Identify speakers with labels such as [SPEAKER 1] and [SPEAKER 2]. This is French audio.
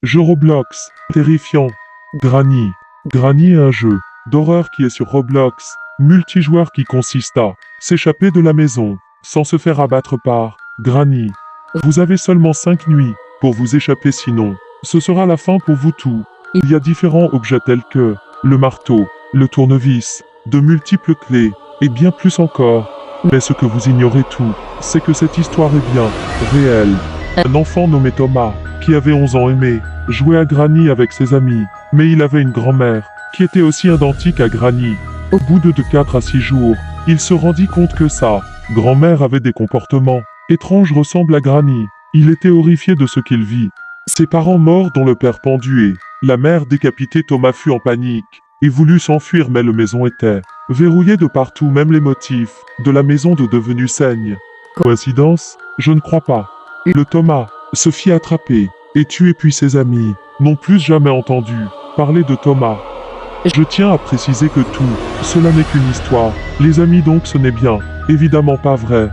[SPEAKER 1] Jeu Roblox, terrifiant. Granny. Granny est un jeu d'horreur qui est sur Roblox, multijoueur qui consiste à s'échapper de la maison, sans se faire abattre par Granny. Vous avez seulement 5 nuits pour vous échapper, sinon ce sera la fin pour vous tous. Il y a différents objets tels que le marteau, le tournevis, de multiples clés, et bien plus encore. Mais ce que vous ignorez tout, c'est que cette histoire est bien réelle. Un enfant nommé Thomas, qui avait 11 ans, aimait jouer à Granny avec ses amis, mais il avait une grand-mère qui était aussi identique à Granny. Au bout de 4 à 6 jours, il se rendit compte que sa grand-mère avait des comportements étranges ressemblables à Granny. Il était horrifié de ce qu'il vit. Ses parents morts, dont le père pendu et la mère décapitée. Thomas fut en panique et voulut s'enfuir, mais la maison était verrouillée de partout, même les motifs de la maison de devenue saigne. Coïncidence? Je ne crois pas. Le Thomas se fit attraper et tuer, puis ses amis n'ont plus jamais entendu parler de Thomas. Je tiens à préciser que tout cela n'est qu'une histoire. Les amis, donc ce n'est bien évidemment pas vrai.